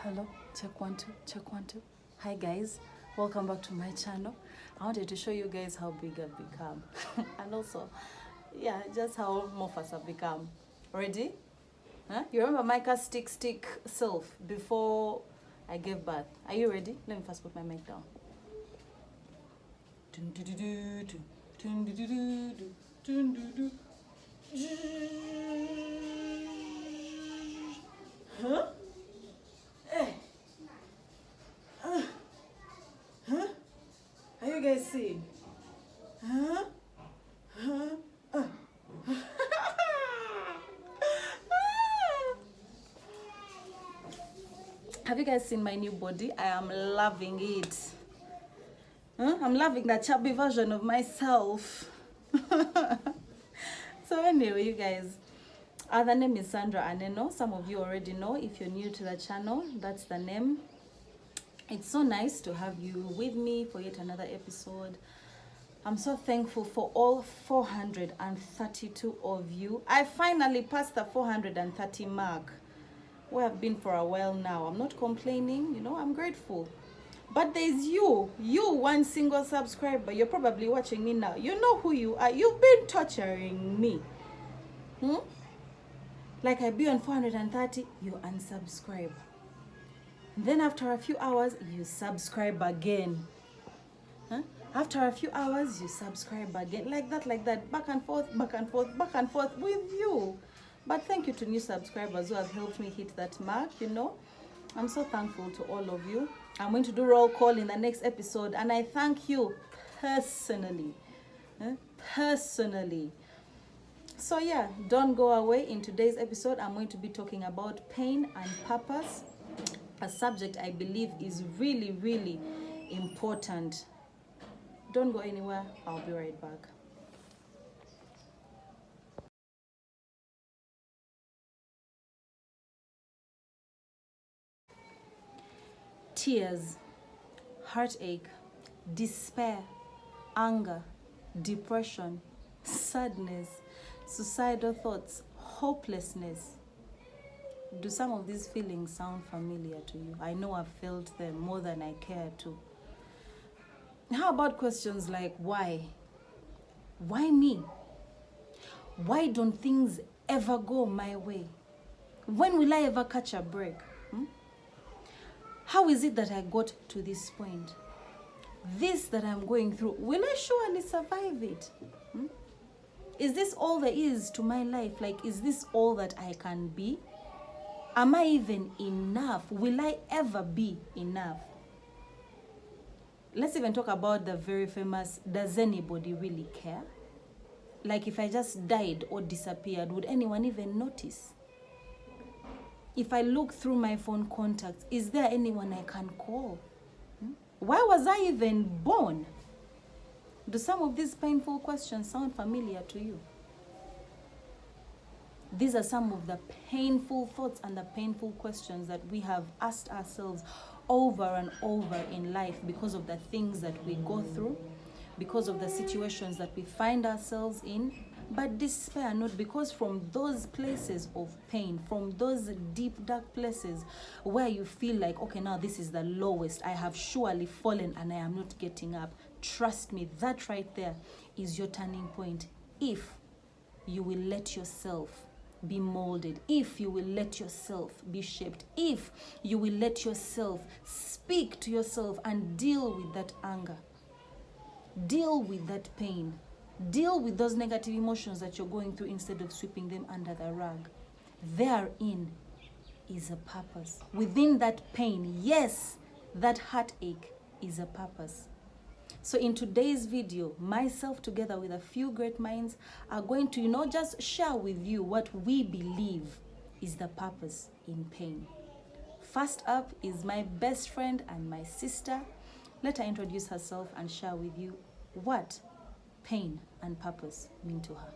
Hello, check 1 2, check 1 2. Hi guys, welcome back to my channel. I wanted to show you guys how big I've become and also, yeah, just how Mofas have become. Ready? Huh? You remember Micah's stick self before I gave birth? Are you ready? Let me first put my mic down. Huh? Hey. Huh? Are you guys seeing? Huh? Huh? Have you guys seen my new body? I am loving it. I'm loving that chubby version of myself. So anyway, you guys, the name is Sandra Aneno. Some of you already know. If you're new to the channel, that's the name. It's so nice to have you with me for yet another episode. I'm so thankful for all 432 of you. I finally passed the 430 mark. We have been for a while now. I'm not complaining, you know, I'm grateful. But there's you, one single subscriber. You're probably watching me now. You know who you are. You've been torturing me. Like I be on 430, you unsubscribe. Then after a few hours, you subscribe again. After a few hours, you subscribe again. Like that, back and forth with you. But thank you to new subscribers who have helped me hit that mark, you know. I'm so thankful to all of you. I'm going to do roll call in the next episode, and I thank you personally. Personally. So yeah, don't go away. In today's episode, I'm going to be talking about pain and purpose, a subject I believe is really, really important. Don't go anywhere. I'll be right back. Tears, heartache, despair, anger, depression, sadness, suicidal thoughts, hopelessness. Do some of these feelings sound familiar to you? I know I've felt them more than I care to. How about questions like why? Why me? Why don't things ever go my way? When will I ever catch a break? How is it that I got to this point? This that I'm going through, will I surely survive it? Is this all there is to my life? Like, is this all that I can be? Am I even enough? Will I ever be enough? Let's even talk about the very famous, does anybody really care? Like, if I just died or disappeared, would anyone even notice? If I look through my phone contacts, is there anyone I can call? Why was I even born? Do some of these painful questions sound familiar to you? These are some of the painful thoughts and the painful questions that we have asked ourselves over and over in life because of the things that we go through, because of the situations that we find ourselves in. But despair not, because from those places of pain, from those deep, dark places where you feel like, okay, now this is the lowest, I have surely fallen and I am not getting up. Trust me, that right there is your turning point. If you will let yourself be molded, if you will let yourself be shaped, if you will let yourself speak to yourself and deal with that anger, deal with that pain, deal with those negative emotions that you're going through instead of sweeping them under the rug. Therein is a purpose. Within that pain, yes, that heartache is a purpose. So in today's video, myself together with a few great minds are going to, just share with you what we believe is the purpose in pain. First up is my best friend and my sister. Let her introduce herself and share with you what pain and purpose mean to her.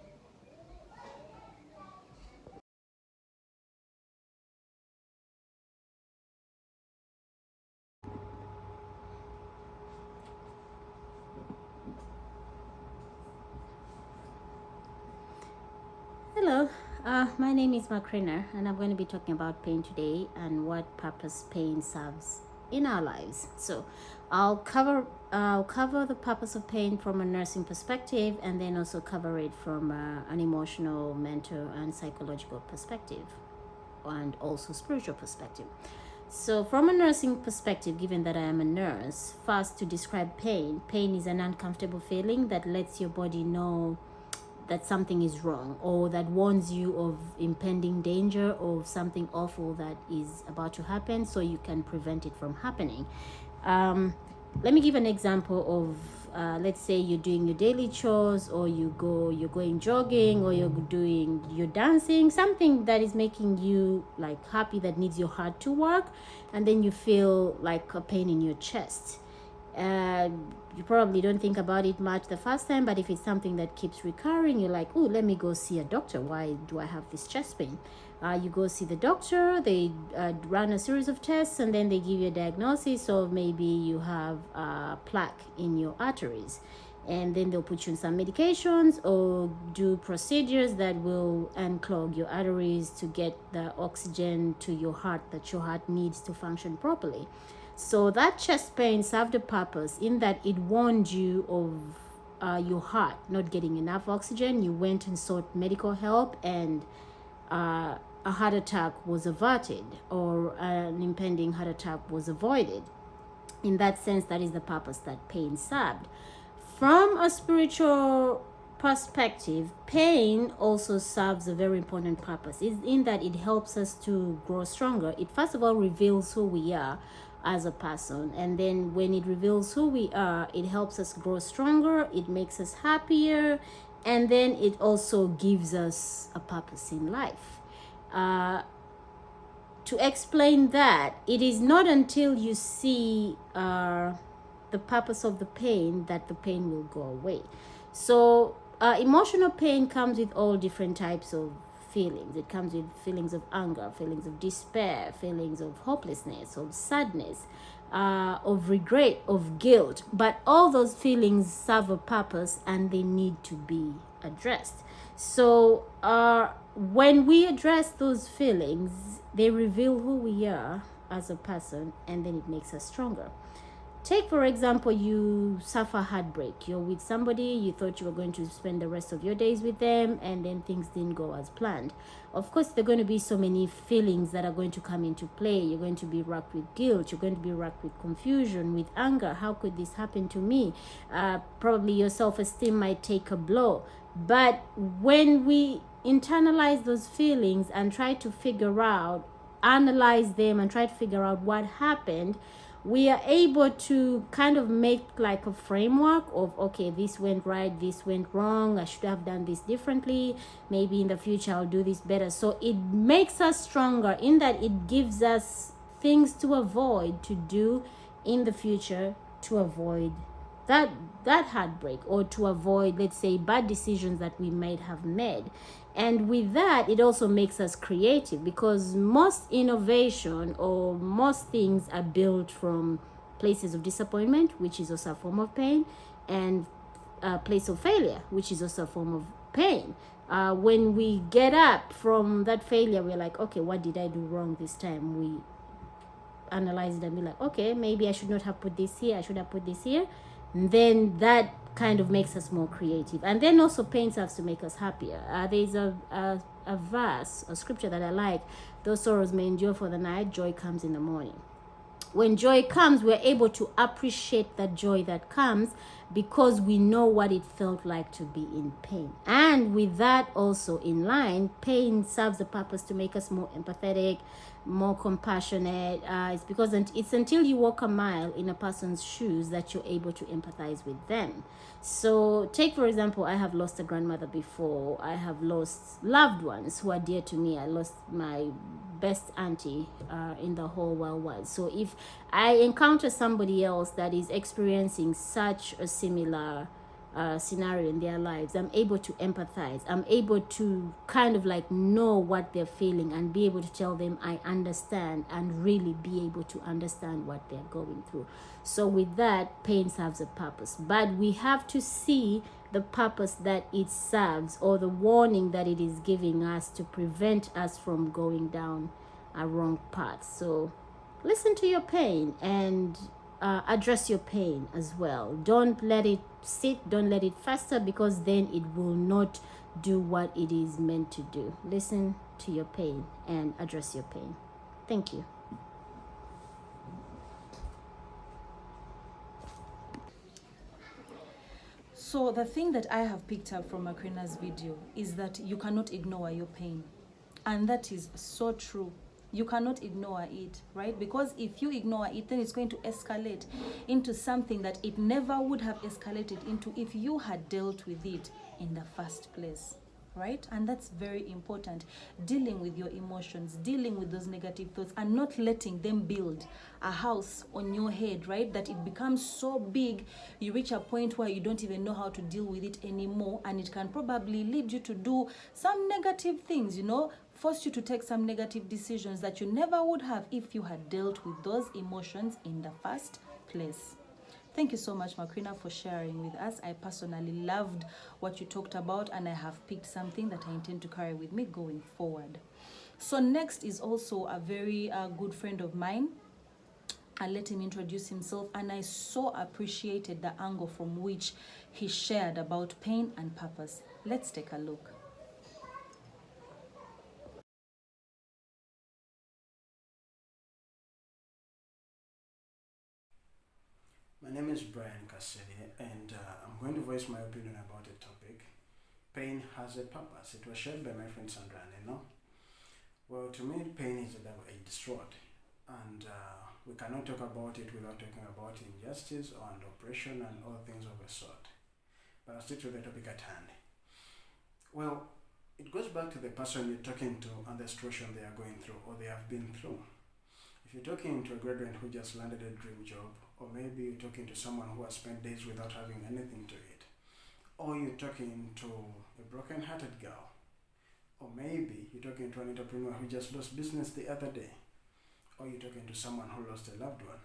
Hello. My name is Macrina, and I'm going to be talking about pain today and what purpose pain serves in our lives. So, I'll cover the purpose of pain from a nursing perspective, and then also cover it from an emotional, mental, and psychological perspective, and also spiritual perspective. So, from a nursing perspective, given that I am a nurse, first to describe pain, pain is an uncomfortable feeling that lets your body know that something is wrong, or that warns you of impending danger or something awful that is about to happen, so you can prevent it from happening. Let me give an example of let's say you're doing your daily chores, or you're going jogging, or you're dancing, something that is making you like happy, that needs your heart to work, and then you feel like a pain in your chest. You probably don't think about it much the first time, but if it's something that keeps recurring, you're like, oh, let me go see a doctor. Why do I have this chest pain? You go see the doctor, they run a series of tests, and then they give you a diagnosis of maybe you have a plaque in your arteries. And then they'll put you on some medications or do procedures that will unclog your arteries to get the oxygen to your heart that your heart needs to function properly. So that chest pain served a purpose in that it warned you of your heart not getting enough oxygen. You went and sought medical help, and a heart attack was averted, or an impending heart attack was avoided. In that sense, that is the purpose that pain served. From a spiritual perspective, pain also serves a very important purpose. It's in that it helps us to grow stronger. It first of all reveals who we are as a person, and then when it reveals who we are, it helps us grow stronger, it makes us happier, and then it also gives us a purpose in life. To explain that, it is not until you see the purpose of the pain that the pain will go away. So emotional pain comes with all different types of feelings. It comes with feelings of anger, feelings of despair, feelings of hopelessness, of sadness, of regret, of guilt. But all those feelings serve a purpose, and they need to be addressed. So when we address those feelings, they reveal who we are as a person, and then it makes us stronger. Take, for example, you suffer heartbreak. You're with somebody, you thought you were going to spend the rest of your days with them, and then things didn't go as planned. Of course, there are going to be so many feelings that are going to come into play. You're going to be racked with guilt. You're going to be racked with confusion, with anger. How could this happen to me? Probably your self-esteem might take a blow. But when we internalize those feelings and try to analyze them and try to figure out what happened, we are able to kind of make like a framework of, okay, this went right, this went wrong, I should have done this differently, maybe in the future I'll do this better. So it makes us stronger in that it gives us things to avoid, to do in the future, to avoid that heartbreak, or to avoid, let's say, bad decisions that we might have made. And with that, it also makes us creative, because most innovation or most things are built from places of disappointment, which is also a form of pain, and a place of failure, which is also a form of pain. When we get up from that failure, we're like, okay, what did I do wrong this time? We analyze it and be like, okay, maybe I should not have put this here, I should have put this here. And then that kind of makes us more creative. And then also pain serves to make us happier. There's a verse, a scripture that I like: though sorrows may endure for the night, joy comes in the morning. When joy comes, we're able to appreciate that joy that comes, because we know what it felt like to be in pain. And with that also in line, pain serves the purpose to make us more empathetic, more compassionate. It's because it's until you walk a mile in a person's shoes that you're able to empathize with them. So take, for example, I have lost a grandmother before. I have lost loved ones who are dear to me. I lost my best auntie in the whole world. So if I encounter somebody else that is experiencing such a similar scenario in their lives, I'm able to empathize. I'm able to kind of like know what they're feeling and be able to tell them I understand, and really be able to understand what they're going through. So with that, pain serves a purpose. But we have to see the purpose that it serves, or the warning that it is giving us to prevent us from going down a wrong path. So listen to your pain and address your pain as well. Don't let it sit, don't let it fester, because then it will not do what it is meant to do. Listen to your pain and address your pain. Thank you. So the thing that I have picked up from Macrina's video is that you cannot ignore your pain. And that is so true. You cannot ignore it, right? Because if you ignore it, then it's going to escalate into something that it never would have escalated into if you had dealt with it in the first place, right? And that's very important. Dealing with your emotions, dealing with those negative thoughts, and not letting them build a house on your head, right? That it becomes so big, you reach a point where you don't even know how to deal with it anymore, and it can probably lead you to do some negative things, you know, force you to take some negative decisions that you never would have if you had dealt with those emotions in the first place. Thank you so much, Macrina, for sharing with us. I personally loved what you talked about, and I have picked something that I intend to carry with me going forward. So next is also a very good friend of mine. I'll let him introduce himself, and I so appreciated the angle from which he shared about pain and purpose. Let's take a look. My name is Brian Cassette, and I'm going to voice my opinion about a topic. Pain has a purpose. It was shared by my friend Sandra, you know. Well, to me, pain is a double-edged sword, and we cannot talk about it without talking about injustice and oppression and all things of the sort. But I'll stick to the topic at hand. Well, it goes back to the person you're talking to and the situation they are going through or they have been through. If you're talking to a graduate who just landed a dream job, or maybe you're talking to someone who has spent days without having anything to eat, or you're talking to a broken-hearted girl, or maybe you're talking to an entrepreneur who just lost business the other day, or you're talking to someone who lost a loved one.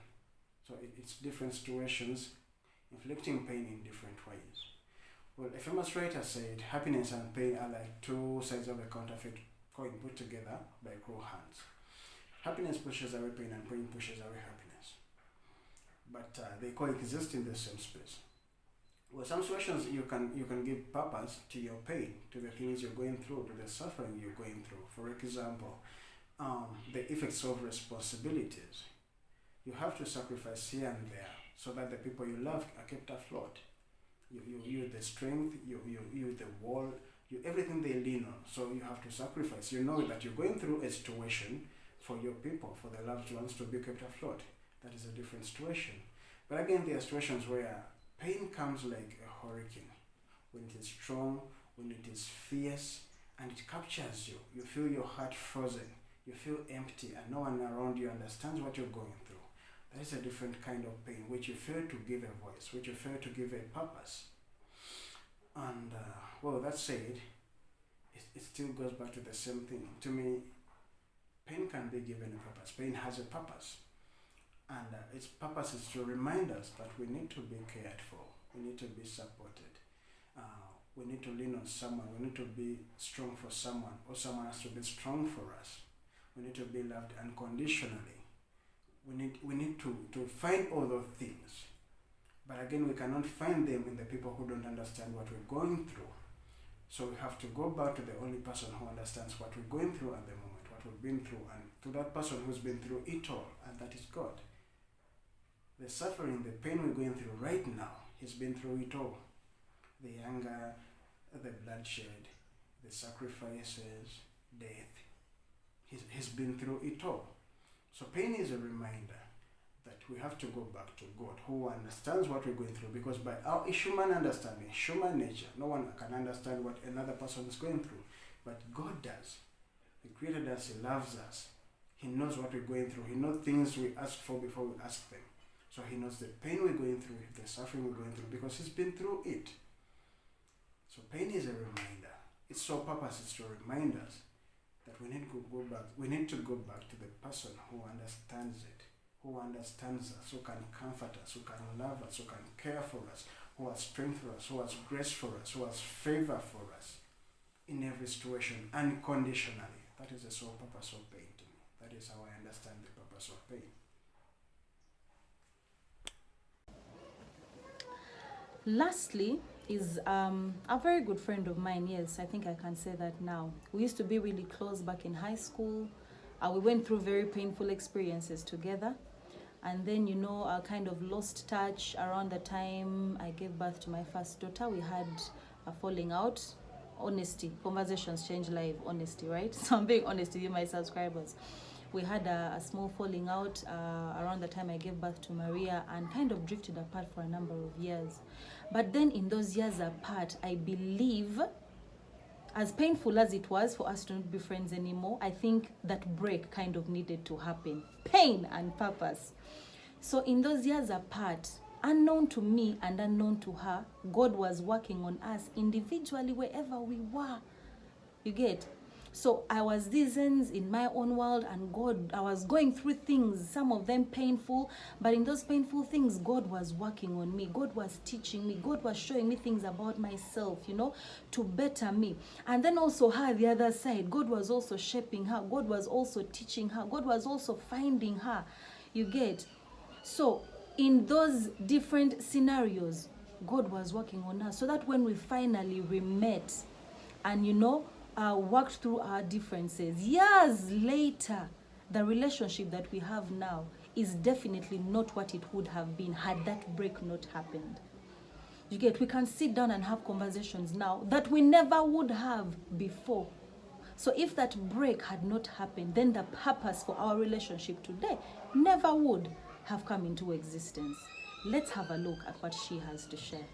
So it's different situations inflicting pain in different ways. Well, a famous writer said, happiness and pain are like two sides of a counterfeit coin put together by cruel hands. Happiness pushes away pain and pain pushes away happiness. But they coexist in the same space. Well, some situations you can give purpose to your pain, to the things you're going through, to the suffering you're going through. For example, the effects of responsibilities. You have to sacrifice here and there so that the people you love are kept afloat. You the strength, you the wall, you everything they lean on. So you have to sacrifice. You know that you're going through a situation for your people, for the loved ones to be kept afloat. That is a different situation. But again, there are situations where pain comes like a hurricane. When it is strong, when it is fierce, and it captures you. You feel your heart frozen. You feel empty, and no one around you understands what you're going through. That is a different kind of pain, which you fail to give a voice, which you fail to give a purpose. And, well, that said, it still goes back to the same thing. To me, pain can be given a purpose. Pain has a purpose. And its purpose is to remind us that we need to be cared for. We need to be supported. We need to lean on someone. We need to be strong for someone, or someone has to be strong for us. We need to be loved unconditionally. We need to find all those things. But again, we cannot find them in the people who don't understand what we're going through. So we have to go back to the only person who understands what we're going through at the moment, what we've been through, and to that person who's been through it all, and that is God. The suffering, the pain we're going through right now, He's been through it all. The anger, the bloodshed, the sacrifices, death. He's been through it all. So pain is a reminder that we have to go back to God, who understands what we're going through, because by our human understanding, human nature, no one can understand what another person is going through. But God does. He created us, He loves us. He knows what we're going through. He knows things we ask for before we ask them. So He knows the pain we're going through, the suffering we're going through, because He's been through it. So pain is a reminder. Its sole purpose is to remind us that we need to go back. We need to go back to the person who understands it, who understands us, who can comfort us, who can love us, who can care for us, who has strength for us, who has grace for us, who has favor for us in every situation, unconditionally. That is the sole purpose of pain to me. That is how I understand the purpose of pain. Lastly, is a very good friend of mine. Yes, I think I can say that now. We used to be really close back in high school. We went through very painful experiences together. And then, I kind of lost touch around the time I gave birth to my first daughter. We had a falling out. Honesty, conversations change life, honesty, right? So I'm being honest with you, my subscribers. We had a small falling out around the time I gave birth to Maria, and kind of drifted apart for a number of years. But then in those years apart, I believe, as painful as it was for us to not be friends anymore, I think that break kind of needed to happen. Pain and purpose. So in those years apart, unknown to me and unknown to her, God was working on us individually wherever we were. You get? So I was seasons in my own world, and God, I was going through things, some of them painful, but in those painful things, God was working on me. God was teaching me. God was showing me things about myself, to better me. And then also her, the other side, God was also shaping her. God was also teaching her. God was also finding her. You get? So in those different scenarios, God was working on us, so that when we finally met and, worked through our differences, years later, the relationship that we have now is definitely not what it would have been had that break not happened. You get? We can sit down and have conversations now that we never would have before. So if that break had not happened, then the purpose for our relationship today never would have come into existence. Let's have a look at what she has to share.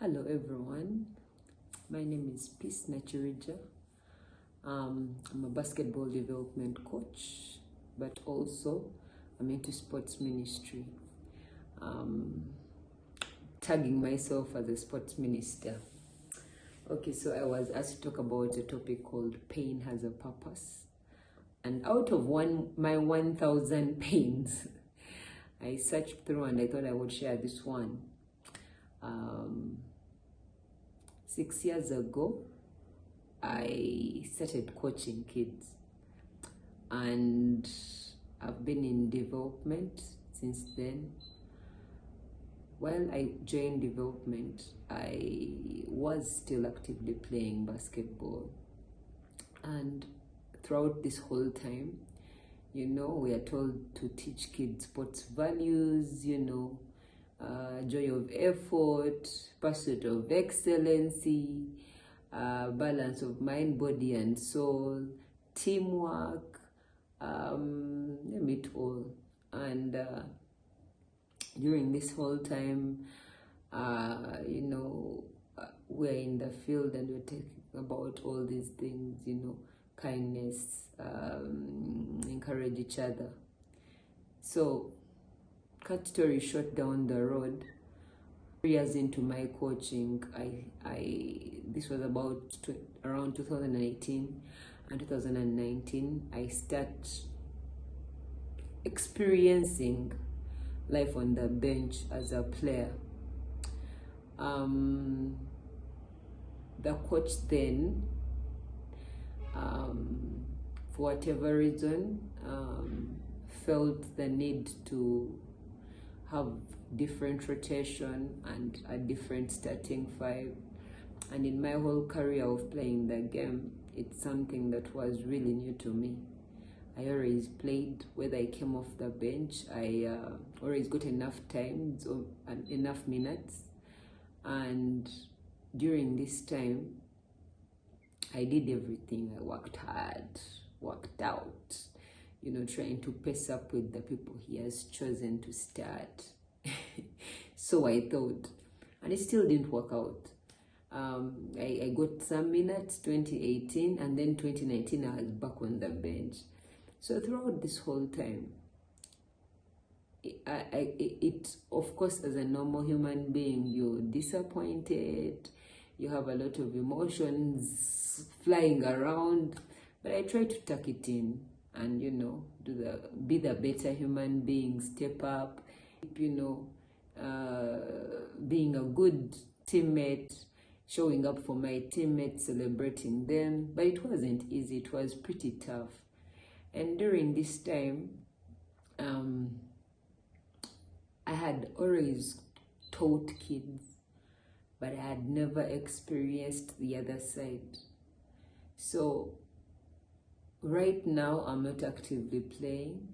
Hello everyone, my name is Peace Natura. I'm a basketball development coach, but also I'm into sports ministry, tagging myself as a sports minister. Okay, so I was asked to talk about a topic called Pain Has a Purpose. And out of my 1,000 pains, I searched through and I thought I would share this one. 6 years ago, I started coaching kids, and I've been in development since then. While I joined development, I was still actively playing basketball, and throughout this whole time, we are told to teach kids sports values, joy of effort, pursuit of excellency, balance of mind, body, and soul, teamwork, name it all. And during this whole time, we're in the field and we're talking about all these things, kindness, encourage each other. So, cut story short, down the road, 3 years into my coaching, this was about around 2018 and 2019, I start experiencing life on the bench as a player. The coach then, for whatever reason, felt the need to have different rotation and a different starting five. And in my whole career of playing the game, it's something that was really new to me. I always played, whether I came off the bench, I always got enough time, so enough minutes. And during this time, I did everything. I worked hard, worked out, trying to pace up with the people he has chosen to start. So I thought, and it still didn't work out. I got some minutes 2018, and then 2019 I was back on the bench. So throughout this whole time, it of course, as a normal human being, you're disappointed, you have a lot of emotions flying around, but I try to tuck it in and be the better human being, step up, being a good teammate, showing up for my teammates, celebrating them. But it wasn't easy. It was pretty tough. And during this time, I had always taught kids, but I had never experienced the other side. So right now, I'm not actively playing,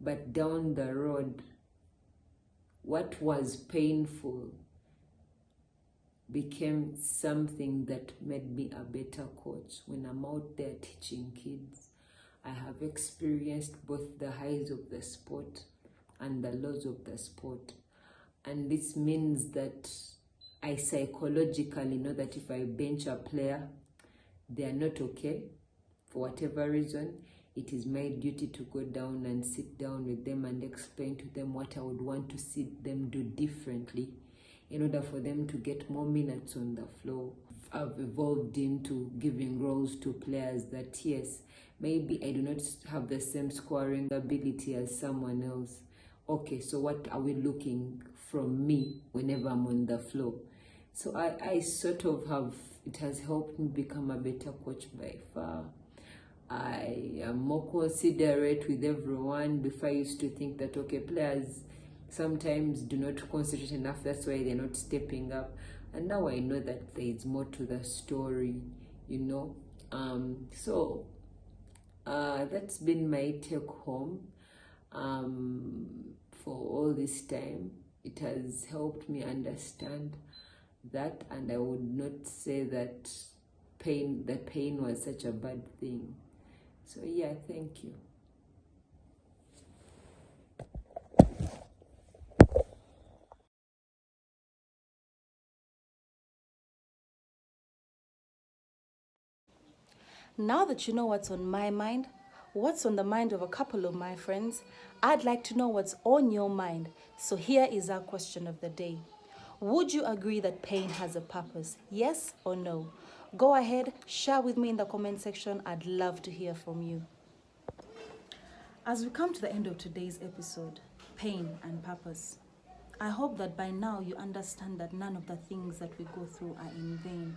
but down the road, what was painful became something that made me a better coach. When I'm out there teaching kids, I have experienced both the highs of the sport and the lows of the sport. And this means that I psychologically know that if I bench a player, they are not okay, for whatever reason, it is my duty to go down and sit down with them and explain to them what I would want to see them do differently in order for them to get more minutes on the floor. I've evolved into giving roles to players that, yes, maybe I do not have the same scoring ability as someone else. Okay, so what are we looking from me whenever I'm on the floor? So I sort of have, it has helped me become a better coach by far. I am more considerate with everyone. Before I used to think that, okay, players sometimes do not concentrate enough, that's why they're not stepping up. And now I know that there is more to the story, So that's been my take home for all this time. It has helped me understand that, and I would not say that the pain was such a bad thing. So yeah, thank you. Now that you know what's on my mind, what's on the mind of a couple of my friends, I'd like to know what's on your mind. So here is our question of the day. Would you agree that pain has a purpose? Yes or no? Go ahead, share with me in the comment section. I'd love to hear from you. As we come to the end of today's episode, pain and purpose, I hope that by now you understand that none of the things that we go through are in vain.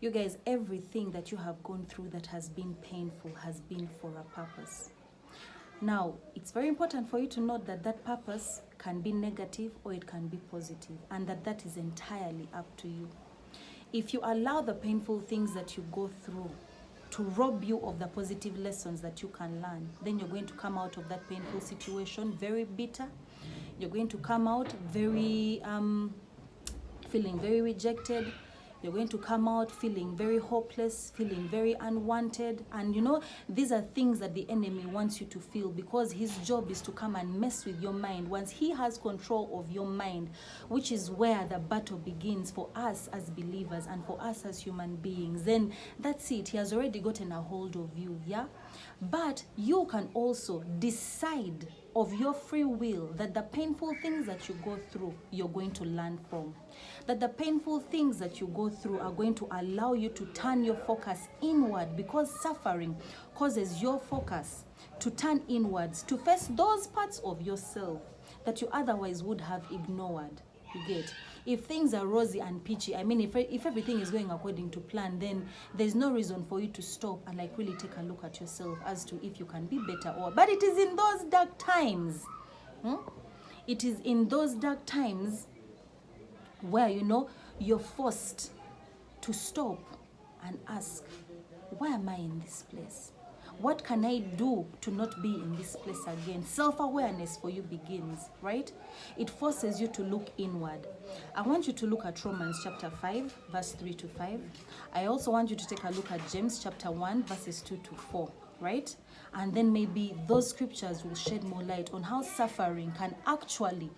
You guys, everything that you have gone through that has been painful has been for a purpose. Now, it's very important for you to note that that purpose can be negative or it can be positive, and that is entirely up to you. If you allow the painful things that you go through to rob you of the positive lessons that you can learn, then you're going to come out of that painful situation very bitter. You're going to come out very feeling very rejected. You're going to come out feeling very hopeless, feeling very unwanted. And these are things that the enemy wants you to feel, because his job is to come and mess with your mind. Once he has control of your mind, which is where the battle begins for us as believers and for us as human beings, then that's it. He has already gotten a hold of you, yeah? But you can also decide of your free will that the painful things that you go through, you're going to learn from. That the painful things that you go through are going to allow you to turn your focus inward, because suffering causes your focus to turn inwards, to face those parts of yourself that you otherwise would have ignored. You get? If things are rosy and peachy, if everything is going according to plan, then there's no reason for you to stop and really take a look at yourself as to if you can be better or. But it is in those dark times, it is in those dark times where you're forced to stop and ask, why am I in this place? What can I do to not be in this place again? Self-awareness for you begins, right? It forces you to look inward. I want you to look at Romans chapter 5, verse 3 to 5. I also want you to take a look at James chapter 1, verses 2 to 4, right? And then maybe those scriptures will shed more light on how suffering can actually,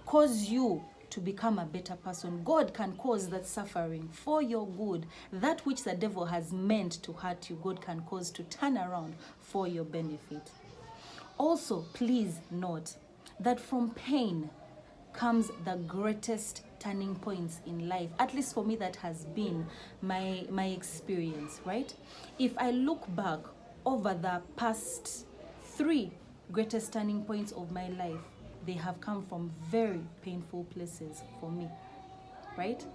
cause you to become a better person. God can cause that suffering for your good. That which the devil has meant to hurt you, God can cause to turn around for your benefit. Also, please note that from pain comes the greatest turning points in life. At least for me, that has been my experience, right? If I look back over the past 3 greatest turning points of my life, they have come from very painful places for me, right?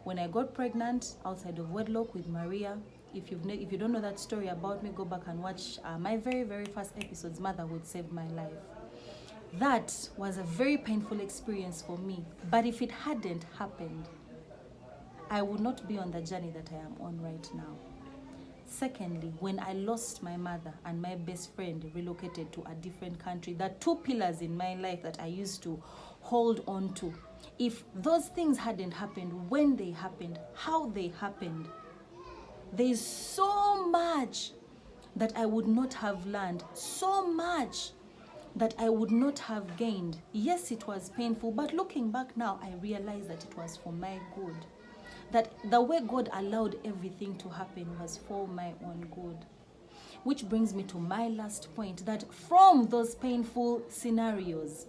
When I got pregnant outside of wedlock with Maria, if you don't know that story about me, go back and watch my very, very first episodes, Motherhood Saved My Life. That was a very painful experience for me. But if it hadn't happened, I would not be on the journey that I am on right now. Secondly, when I lost my mother and my best friend relocated to a different country, the 2 pillars in my life that I used to hold on to, if those things hadn't happened, when they happened, how they happened, there's so much that I would not have learned, so much that I would not have gained. Yes, it was painful, but looking back now, I realize that it was for my good. That the way God allowed everything to happen was for my own good. Which brings me to my last point, that from those painful scenarios,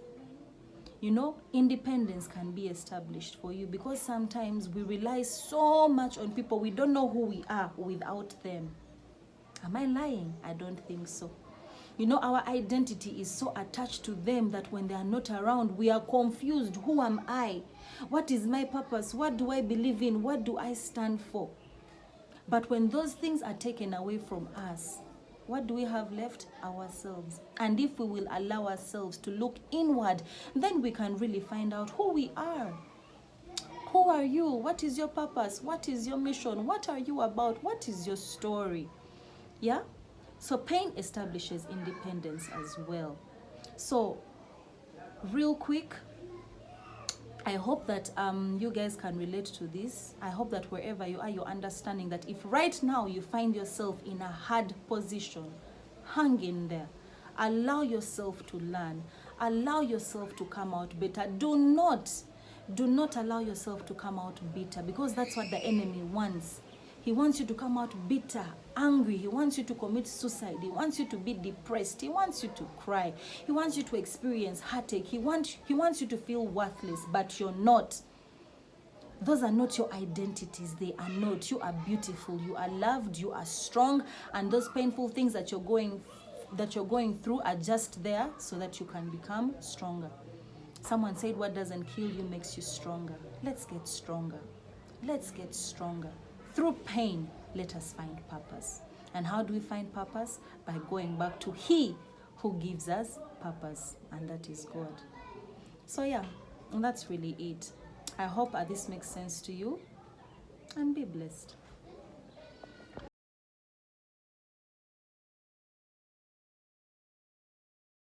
independence can be established for you, because sometimes we rely so much on people, we don't know who we are without them. Am I lying? I don't think so. Our identity is so attached to them that when they are not around, we are confused. Who am I? What is my purpose? What do I believe in? What do I stand for? But when those things are taken away from us, what do we have left? Ourselves. And if we will allow ourselves to look inward, then we can really find out who we are. Who are you? What is your purpose? What is your mission? What are you about? What is your story? Yeah? So pain establishes independence as well. So, real quick, I hope that you guys can relate to this. I hope that wherever you are, you're understanding that if right now you find yourself in a hard position, hang in there. Allow yourself to learn. Allow yourself to come out better. Do not allow yourself to come out bitter, because that's what the enemy wants. He wants you to come out bitter, angry. He wants you to commit suicide. He wants you to be depressed. He wants you to cry. He wants you to experience heartache. He wants you to feel worthless, but you're not. Those are not your identities. They are not. You are beautiful. You are loved. You are strong. And those painful things that you're going through are just there so that you can become stronger. Someone said, what doesn't kill you makes you stronger. Let's get stronger. Let's get stronger. Through pain, let us find purpose. And how do we find purpose? By going back to He who gives us purpose, and that is God. So yeah, and that's really it. I hope this makes sense to you, and be blessed.